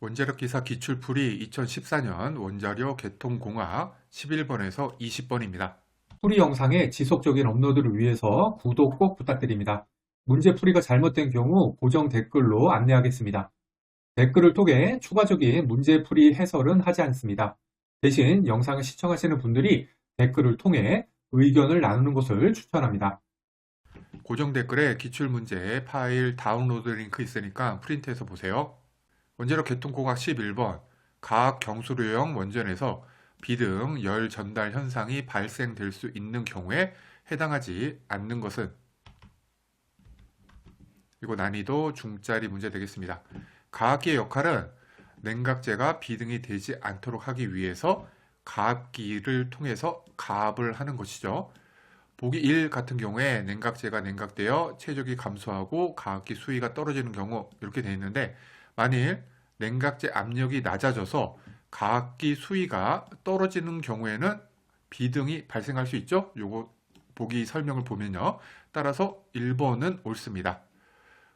원자력 기사 기출풀이 2014년 원자력 개통공학 11번에서 20번입니다. 풀이 영상의 지속적인 업로드를 위해서 구독 꼭 부탁드립니다. 문제 풀이가 잘못된 경우 고정 댓글로 안내하겠습니다. 댓글을 통해 추가적인 문제 풀이 해설은 하지 않습니다. 대신 영상을 시청하시는 분들이 댓글을 통해 의견을 나누는 것을 추천합니다. 고정 댓글에 기출문제 파일 다운로드 링크 있으니까 프린트해서 보세요. 원자력 개통공학 11번 각 경수료형 원전에서 비등 열 전달 현상이 발생될 수 있는 경우에 해당하지 않는 것은? 이거 난이도 중짜리 문제 되겠습니다. 가압기의 역할은 냉각제가 비등이 되지 않도록 하기 위해서 가압기를 통해서 가압을 하는 것이죠. 보기 1 같은 경우에 냉각제가 냉각되어 체적이 감소하고 가압기 수위가 떨어지는 경우 이렇게 되어 있는데, 만일 냉각제 압력이 낮아져서 가압기 수위가 떨어지는 경우에는 비등이 발생할 수 있죠. 요거 보기 설명을 보면요. 따라서 1번은 옳습니다.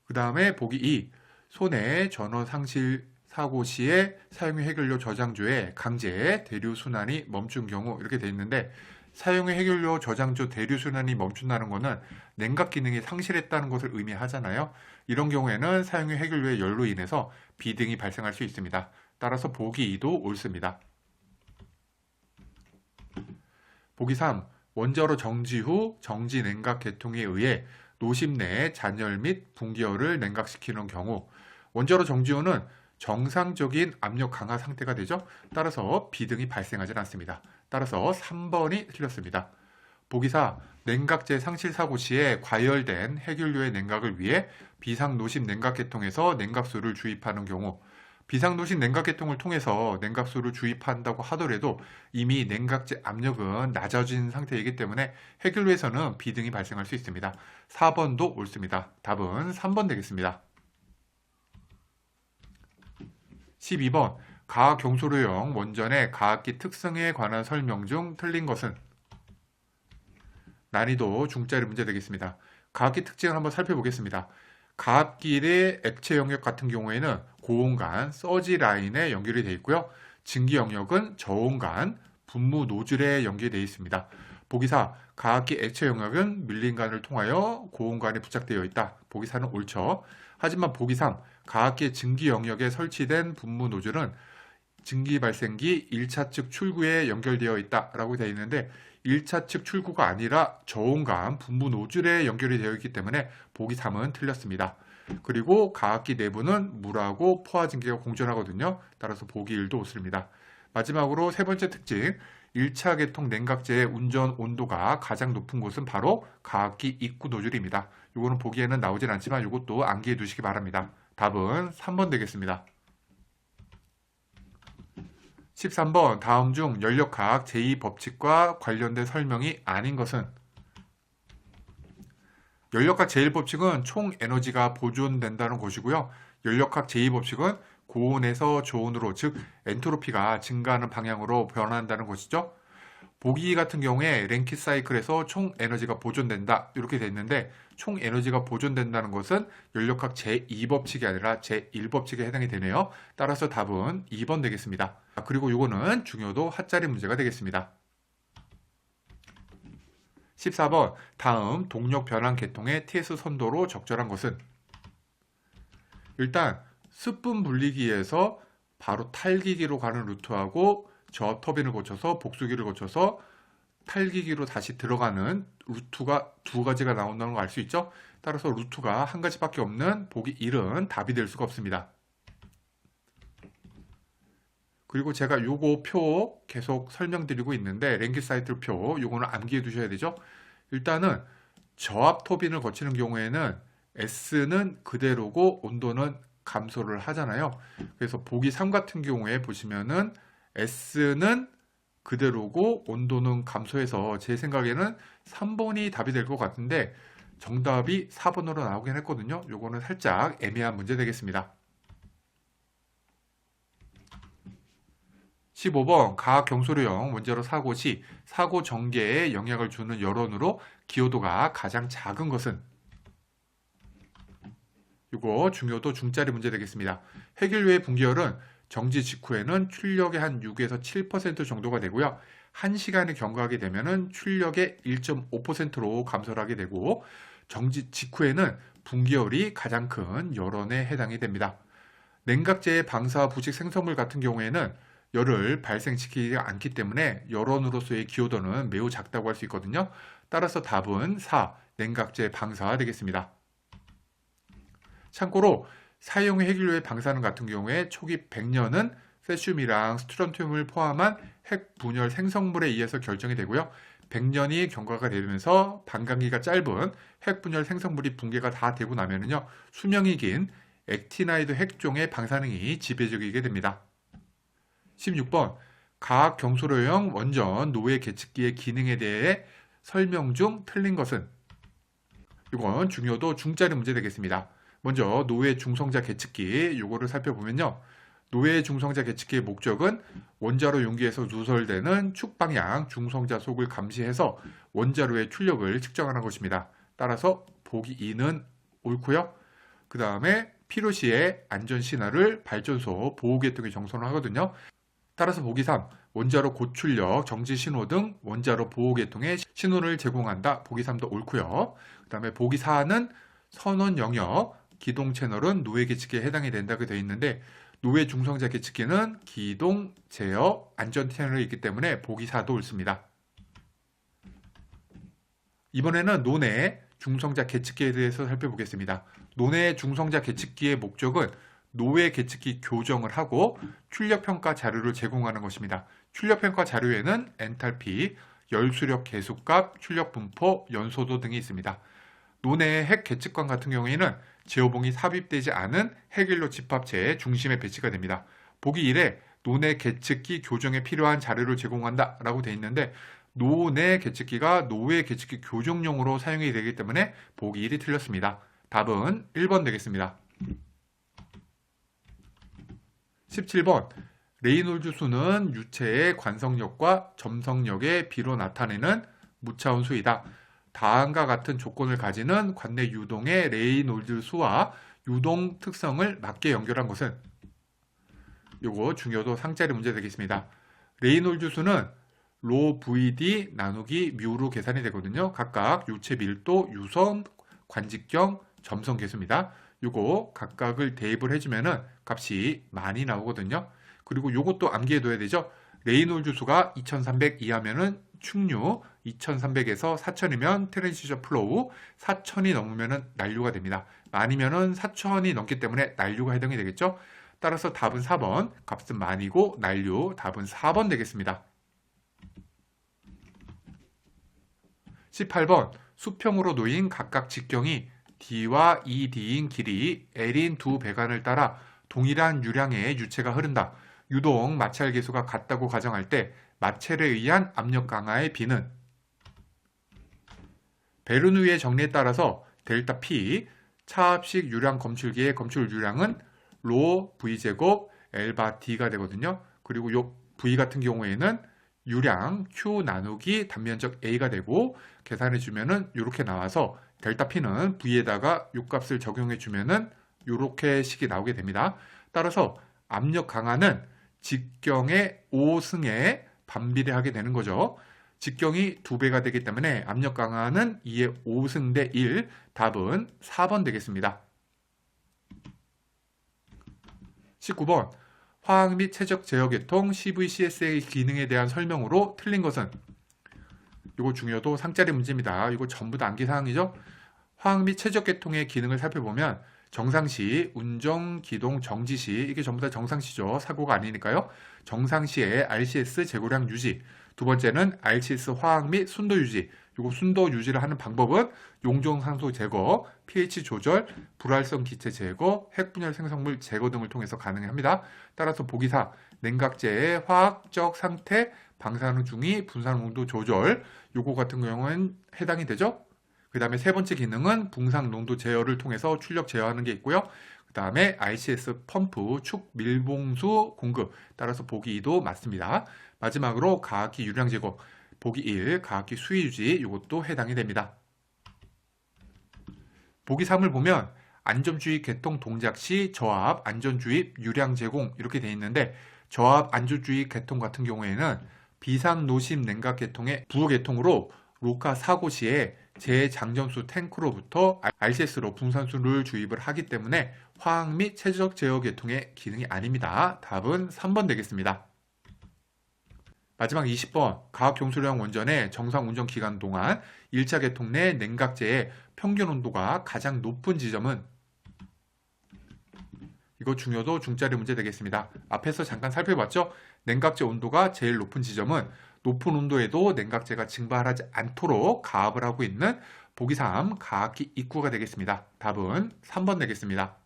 그 다음에 보기 2. 손해 전원 상실 사고 시에 사용유 해결료 저장조에 강제 대류 순환이 멈춘 경우 이렇게 되어 있는데, 사용유 해결료 저장조 대류 순환이 멈춘다는 것은 냉각 기능이 상실했다는 것을 의미하잖아요. 이런 경우에는 사용유 해결료의 열로 인해서 비등이 발생할 수 있습니다. 따라서 보기 2도 옳습니다. 보기 3. 원자로 정지 후 정지 냉각 계통에 의해 노심 내에 잔열 및 분기열을 냉각시키는 경우, 원자로 정지 후는 정상적인 압력 강화 상태가 되죠. 따라서 비등이 발생하지 않습니다. 따라서 3번이 틀렸습니다. 보기 4. 냉각제 상실 사고 시에 과열된 해균류의 냉각을 위해 비상노심 냉각계통에서 냉각수를 주입하는 경우, 비상노심 냉각계통을 통해서 냉각수를 주입한다고 하더라도 이미 냉각제 압력은 낮아진 상태이기 때문에 해균류에서는 비등이 발생할 수 있습니다. 4번도 옳습니다. 답은 3번 되겠습니다. 12번 가경수료용 원전의 가압기 특성에 관한 설명 중 틀린 것은? 난이도 중짜리 문제 되겠습니다. 가압기 특징을 한번 살펴보겠습니다. 가압기의 액체 영역 같은 경우에는 고온간 서지 라인에 연결이 되어 있고요. 증기 영역은 저온간 분무 노즐에 연결되어 있습니다. 보기 4. 가압기 액체 영역은 밀린관을 통하여 고온관에 부착되어 있다. 보기 4는 옳죠. 하지만 보기 3. 가압기의 증기 영역에 설치된 분무 노즐은 증기 발생기 1차 측 출구에 연결되어 있다라고 되어 있는데, 1차 측 출구가 아니라 저온간 분무 노즐에 연결이 되어 있기 때문에 보기 3은 틀렸습니다. 그리고 가압기 내부는 물하고 포화 증기가 공존하거든요. 따라서 보기 1도 옳습니다. 마지막으로 세 번째 특징, 1차 계통 냉각제의 운전 온도가 가장 높은 곳은 바로 가압기 입구 노즐입니다. 이거는 보기에는 나오진 않지만 이것도 암기해 두시기 바랍니다. 답은 3번 되겠습니다. 13번 다음 중 연력학 제2법칙과 관련된 설명이 아닌 것은? 연력학 제1법칙은 총 에너지가 보존된다는 것이고요. 연력학 제2법칙은 고온에서 저온으로, 즉 엔트로피가 증가하는 방향으로 변화한다는 것이죠. 보기 같은 경우에 랭키 사이클에서 총 에너지가 보존된다 이렇게 돼 있는데, 총 에너지가 보존된다는 것은 연력학 제2법칙이 아니라 제1법칙에 해당이 되네요. 따라서 답은 2번 되겠습니다. 그리고 이거는 중요도 핫자리 문제가 되겠습니다. 14번 다음 동력 변환 계통의 TS 선도로 적절한 것은? 일단 스분 분리기에서 바로 탈기기로 가는 루트하고 저 터빈을 거쳐서 복수기를 거쳐서 탈기기로 다시 들어가는 루트가 두 가지가 나온다는 거 알 수 있죠? 따라서 루트가 한 가지밖에 없는 보기 1은 답이 될 수가 없습니다. 그리고 제가 요거 표 계속 설명드리고 있는데, 랭키 사이클 표 요거는 암기해 두셔야 되죠. 일단은 저압 터빈을 거치는 경우에는 S는 그대로고 온도는 감소를 하잖아요. 그래서 보기 3 같은 경우에 보시면은 S는 그대로고 온도는 감소해서 제 생각에는 3번이 답이 될 것 같은데, 정답이 4번으로 나오긴 했거든요. 요거는 살짝 애매한 문제 되겠습니다. 15번 가경수료용 원자로 사고 시 사고 전개에 영향을 주는 열원으로 기여도가 가장 작은 것은? 이거 중요도 중짜리 문제 되겠습니다. 해균류의 분기열은 정지 직후에는 출력의 한 6에서 7% 정도가 되고요. 1시간이 경과하게 되면은 출력의 1.5%로 감소를 하게 되고, 정지 직후에는 분기열이 가장 큰 열원에 해당이 됩니다. 냉각제의 방사 부식 생성물 같은 경우에는 열을 발생시키지 않기 때문에 열원으로서의 기여도는 매우 작다고 할 수 있거든요. 따라서 답은 4, 냉각제 방사 되겠습니다. 참고로 사용 해결료의 방사능 같은 경우에 초기 100년은 세슘이랑 스트론튬을 포함한 핵 분열 생성물에 의해서 결정이 되고요. 100년이 경과가 되면서 반감기가 짧은 핵 분열 생성물이 붕괴가 다 되고 나면은요, 수명이 긴 액티나이드 핵종의 방사능이 지배적이게 됩니다. 16번 가학 경소로용 원전 노외 계측기의 기능에 대해 설명 중 틀린 것은? 이건 중요도 중짜리 문제 되겠습니다. 먼저 노외 중성자 계측기 요거를 살펴보면요. 노외 중성자 계측기의 목적은 원자로 용기에서 누설되는 축 방향 중성자 속을 감시해서 원자로의 출력을 측정하는 것입니다. 따라서 보기 2는 옳고요. 그 다음에 필요시에 안전 신호를 발전소 보호계통에 정선을 하거든요. 따라서 보기 3, 원자로 고출력, 정지 신호 등 원자로 보호계통에 신호를 제공한다. 보기 3도 옳고요. 그 다음에 보기 4는 선원 영역, 기동 채널은 노외 계측기에 해당이 된다고 되어 있는데, 노외 중성자 계측기는 기동, 제어, 안전 채널이 있기 때문에 보기 4도 옳습니다. 이번에는 논외 중성자 계측기에 대해서 살펴보겠습니다. 논외 중성자 계측기의 목적은 노외 계측기 교정을 하고 출력평가 자료를 제공하는 것입니다. 출력평가 자료에는 엔탈피, 열수력 계수값, 출력 분포, 연소도 등이 있습니다. 논외 핵 계측관 같은 경우에는 제어봉이 삽입되지 않은 핵연료 집합체의 중심에 배치가 됩니다. 보기 1에 논외 계측기 교정에 필요한 자료를 제공한다 라고 되어 있는데, 논외 계측기가 노외 계측기 교정용으로 사용이 되기 때문에 보기 1이 틀렸습니다. 답은 1번 되겠습니다. 17번 레이놀즈 수는 유체의 관성력과 점성력의 비로 나타내는 무차원 수이다. 다음과 같은 조건을 가지는 관내 유동의 레이놀즈 수와 유동 특성을 맞게 연결한 것은? 요거 중요도 상짜리 문제 되겠습니다. 레이놀즈 수는 로 VD 나누기 뮤로 계산이 되거든요. 각각 유체 밀도, 유선, 관직경, 점성 계수입니다. 요거 각각을 대입을 해주면은 값이 많이 나오거든요. 그리고 요것도 암기해둬야 되죠. 레이놀즈 수가 2300 이하면은 충류, 2300에서 4000이면 트랜시션 플로우, 4000이 넘으면은 난류가 됩니다. 많이면은 4000이 넘기 때문에 난류가 해당이 되겠죠. 따라서 답은 4번, 값은 많이고 난류, 답은 4번 되겠습니다. 18번 수평으로 놓인 각각 직경이 D와 ED인 길이 L인 두 배관을 따라 동일한 유량의 유체가 흐른다. 유동 마찰 계수가 같다고 가정할 때 마찰에 의한 압력 강화의 B는? 베르누이의 정리에 따라서 델타 P 차압식 유량 검출기의 검출 유량은 로 V제곱 L바 D가 되거든요. 그리고 요 V 같은 경우에는 유량 Q 나누기 단면적 A가 되고, 계산해 주면은 이렇게 나와서 델타 P는 V에다가 요 값을 적용해 주면은 이렇게 식이 나오게 됩니다. 따라서 압력 강화는 직경의 5승에 반비례하게 되는 거죠. 직경이 2배가 되기 때문에 압력 강화는 2의 5승 대 1, 답은 4번 되겠습니다. 19번 화학 및 최적 제어 계통 CVCS의 기능에 대한 설명으로 틀린 것은? 이거 중요도 상짜리 문제입니다. 이거 전부 다 암기사항이죠. 화학 및 최적 계통의 기능을 살펴보면 정상시, 운정, 기동, 정지시, 이게 전부 다 정상시죠. 사고가 아니니까요. 정상시에 RCS 재고량 유지, 두 번째는 RCS 화학 및 순도 유지. 이거 순도 유지를 하는 방법은 용존산소 제거, pH 조절, 불활성 기체 제거, 핵분열 생성물 제거 등을 통해서 가능합니다. 따라서 보기 4, 냉각제의 화학적 상태, 방사능 중위, 분산 농도 조절, 요거 같은 경우는 해당이 되죠. 그 다음에 세 번째 기능은 붕상 농도 제어를 통해서 출력 제어하는 게 있고요. 그 다음에 RCS 펌프, 축 밀봉수 공급, 따라서 보기 2도 맞습니다. 마지막으로 가학기 유량 제거, 보기 1, 가학기 수위 유지, 이것도 해당이 됩니다. 보기 3을 보면 안전주입 개통 동작 시 저압, 안전주입, 유량 제공 이렇게 돼 있는데 저압, 안전주입 개통 같은 경우에는 비상노심 냉각 계통의 부계통으로 로카 사고 시에 재장전수 탱크로부터 RCS로 분산수를 주입을 하기 때문에 화학 및 최적 제어 계통의 기능이 아닙니다. 답은 3번 되겠습니다. 마지막 20번 과학경수령 원전의 정상 운전 기간 동안 1차 계통 내 냉각제의 평균 온도가 가장 높은 지점은 이거 중요도 중짜리 문제 되겠습니다. 앞에서 잠깐 살펴봤죠? 냉각제 온도가 제일 높은 지점은 높은 온도에도 냉각제가 증발하지 않도록 가압을 하고 있는 보기 3 가압기 입구가 되겠습니다. 답은 3번 되겠습니다.